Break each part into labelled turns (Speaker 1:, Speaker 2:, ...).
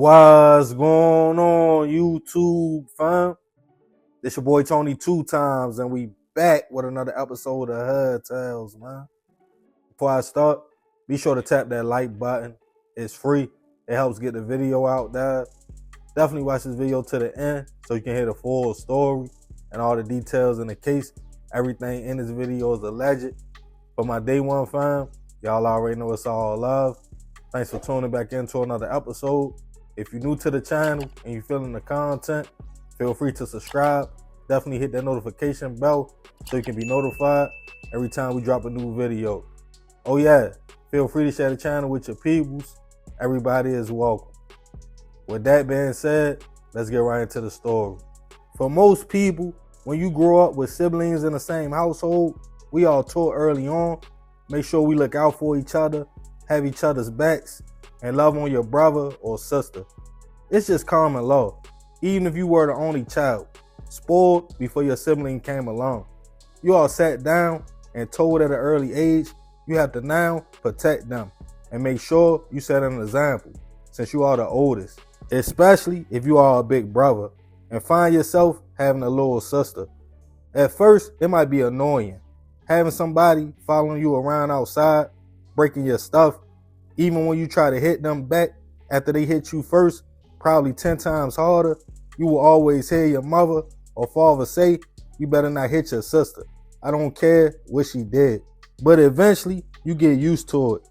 Speaker 1: What's going on, YouTube fam? This your boy Tony 2 times, and we back with another episode of Hood Tales, man. Before I start, be sure to tap that like button. It's free. It helps get the video out there. Definitely watch this video to the end so you can hear the full story and all the details in the case. Everything in this video is alleged. For my day one fam, y'all already know it's all love. Thanks for tuning back into another episode. If you're new to the channel and you're feeling the content, feel free to subscribe. Definitely hit that notification bell so you can be notified every time we drop a new video. Oh yeah, feel free to share the channel with your peoples. Everybody is welcome. With that being said, let's get right into the story. For most people, when you grow up with siblings in the same household, we all taught early on, make sure we look out for each other, have each other's backs, and love on your brother or sister. It's just common law. Even if you were the only child, spoiled before your sibling came along, you all sat down and told at an early age you have to now protect them and make sure you set an example since you are the oldest, especially if you are a big brother and find yourself having a little sister. At first, it might be annoying having somebody following you around outside, breaking your stuff. Even when you try to hit them back after they hit you first, probably 10 times harder, you will always hear your mother or father say, you better not hit your sister. I don't care what she did. But eventually, you get used to it.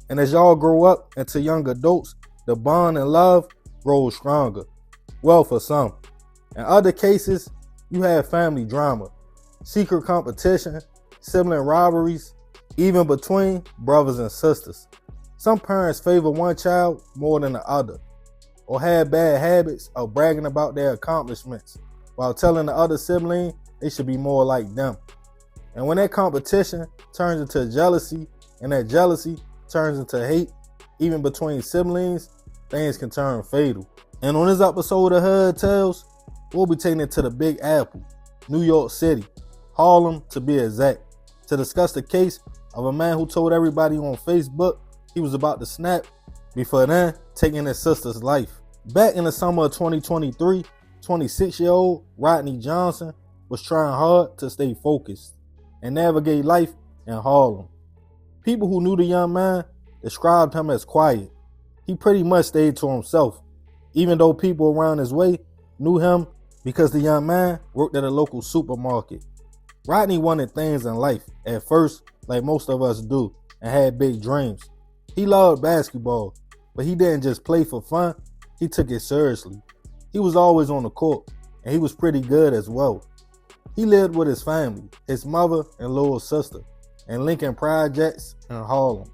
Speaker 1: And as y'all grow up into young adults, the bond and love grows stronger. Well, for some. In other cases, you have family drama, secret competition, sibling rivalries, even between brothers and sisters. Some parents favor one child more than the other, or have bad habits of bragging about their accomplishments while telling the other sibling they should be more like them. And when that competition turns into jealousy, and that jealousy turns into hate, even between siblings, things can turn fatal. And on this episode of Hood Tales, we'll be taking it to the Big Apple, New York City, Harlem to be exact, to discuss the case of a man who told everybody on Facebook he was about to snap, before then taking his sister's life. Back in the summer of 2023, 26-year-old Rodney Johnson was trying hard to stay focused and navigate life in Harlem. People who knew the young man described him as quiet. He pretty much stayed to himself, even though people around his way knew him because the young man worked at a local supermarket. Rodney wanted things in life at first, like most of us do, and had big dreams. He loved basketball, but he didn't just play for fun, he took it seriously. He was always on the court, and he was pretty good as well. He lived with his family, his mother and little sister, in Lincoln Projects in Harlem.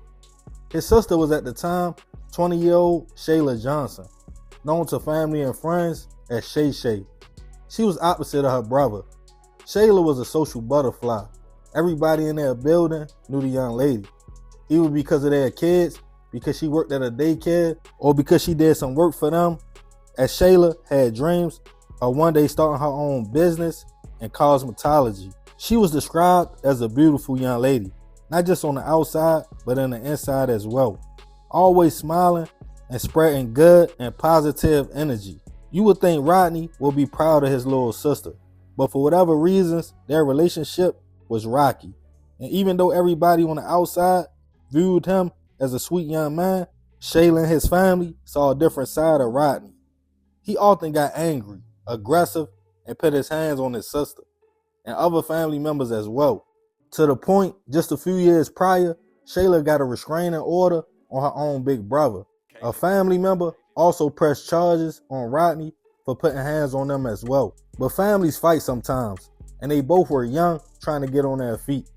Speaker 1: His sister was at the time 20-year-old Shayla Johnson, known to family and friends as Shay Shay. She was opposite of her brother. Shayla was a social butterfly. Everybody in their building knew the young lady, either because of their kids, because she worked at a daycare, or because she did some work for them, as Shayla had dreams of one day starting her own business in cosmetology. She was described as a beautiful young lady, not just on the outside, but in the inside as well. Always smiling and spreading good and positive energy. You would think Rodney would be proud of his little sister, but for whatever reasons, their relationship was rocky. And even though everybody on the outside viewed him as a sweet young man, Shayla and his family saw a different side of Rodney. He often got angry, aggressive, and put his hands on his sister and other family members as well. To the point, just a few years prior, Shayla got a restraining order on her own big brother. A family member also pressed charges on Rodney for putting hands on them as well. But families fight sometimes, and they both were young, trying to get on their feet.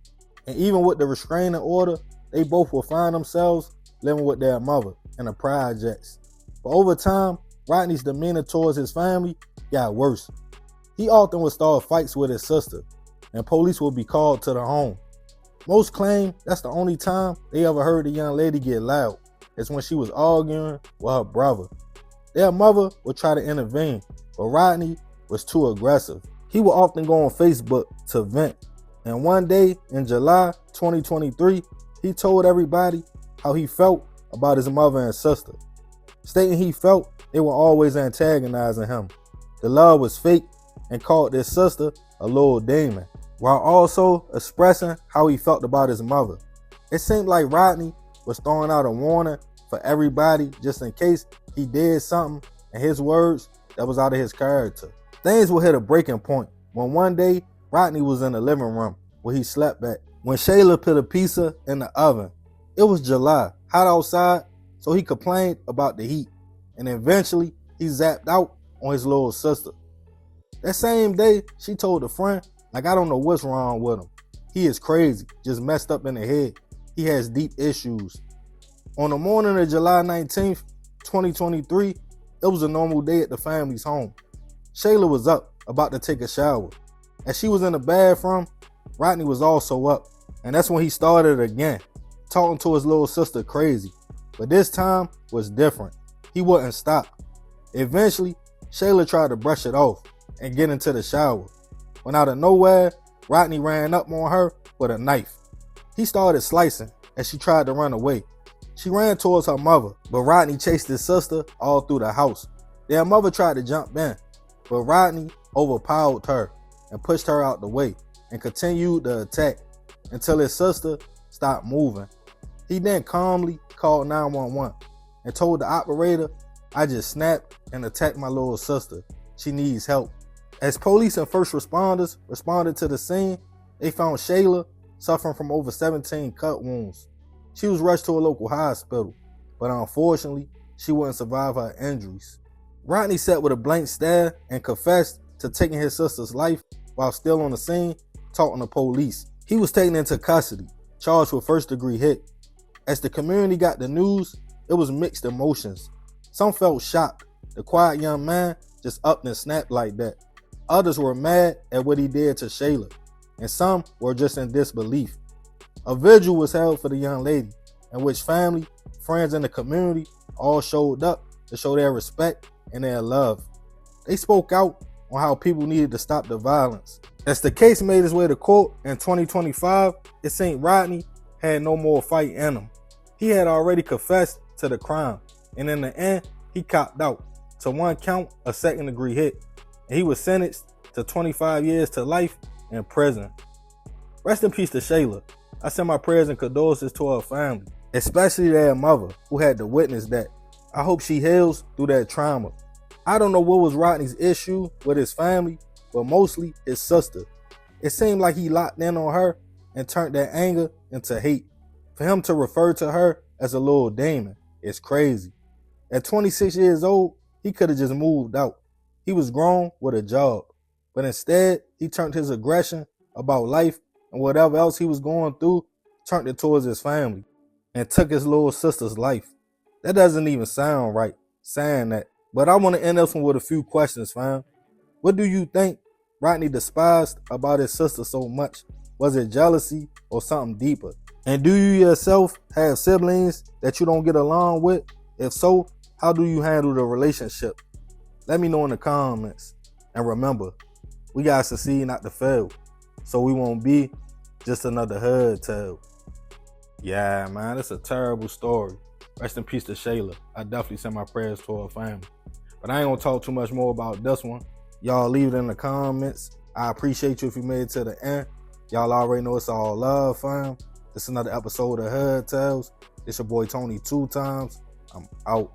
Speaker 1: And even with the restraining order, they both will find themselves living with their mother in the projects. But over time, Rodney's demeanor towards his family got worse. He often would start fights with his sister, and police would be called to the home. Most claim that's the only time they ever heard the young lady get loud, is when she was arguing with her brother. Their mother would try to intervene, but Rodney was too aggressive. He would often go on Facebook to vent, and one day in July 2023, he told everybody how he felt about his mother and sister, stating he felt They were always antagonizing him. The love was fake and called their sister a little demon, while also expressing how he felt about his mother. It seemed like Rodney was throwing out a warning for everybody just in case he did something, in his words, that was out of his character. Things will hit a breaking point when one day Rodney was in the living room where he slept at when Shayla put a pizza in the oven. It was July, hot outside, so he complained about the heat, and eventually he zapped out on his little sister. That same day, she told a friend, I don't know what's wrong with him. He is crazy, just messed up in the head. He has deep issues. On the morning of July 19th, 2023, it was a normal day at the family's home. Shayla was up, about to take a shower. As she was in the bathroom, Rodney was also up, and that's when he started again, talking to his little sister crazy. But this time was different. He wouldn't stop. Eventually, Shayla tried to brush it off and get into the shower. When out of nowhere, Rodney ran up on her with a knife. He started slicing as she tried to run away. She ran towards her mother, but Rodney chased his sister all through the house. Their mother tried to jump in, but Rodney overpowered her and pushed her out the way and continued the attack until his sister stopped moving. He then calmly called 911 and told the operator, I just snapped and attacked my little sister. She needs help. As police and first responders responded to the scene, they found Shayla suffering from over 17 cut wounds. She was rushed to a local hospital, but unfortunately, she wouldn't survive her injuries. Rodney sat with a blank stare and confessed to taking his sister's life while still on the scene, talking to police. He was taken into custody, charged with first-degree hit. As the community got the news, it was mixed emotions. Some felt shocked. The quiet young man just upped and snapped like that. Others were mad at what he did to Shayla, and some were just in disbelief. A vigil was held for the young lady, in which family, friends, and the community all showed up to show their respect and their love. They spoke out on how people needed to stop the violence. As the case made its way to court in 2025, it seemed Rodney had no more fight in him. He had already confessed to the crime, and in the end, he copped out to one count of second-degree hit, and he was sentenced to 25 years to life in prison. Rest in peace to Shayla. I send my prayers and condolences to her family, especially their mother, who had to witness that. I hope she heals through that trauma. I don't know what was Rodney's issue with his family, but mostly his sister. It seemed like he locked in on her and turned that anger into hate. For him to refer to her as a little demon is crazy. At 26 years old, he could have just moved out. He was grown with a job, but instead he turned his aggression about life and whatever else he was going through, turned it towards his family and took his little sister's life. That doesn't even sound right, saying that. But I want to end this one with a few questions, fam. What do you think Rodney despised about his sister so much? Was it jealousy or something deeper? And do you yourself have siblings that you don't get along with? If so, how do you handle the relationship? Let me know in the comments. And remember, we gotta succeed, not to fail, so we won't be just another hood tale. Yeah, man, it's a terrible story. Rest in peace to Shayla. I definitely send my prayers to her family. But I ain't gonna talk too much more about this one. Y'all leave it in the comments. I appreciate you if you made it to the end. Y'all already know it's all love, fam. This is another episode of Hood Tales. It's your boy Tony 2 times. I'm out.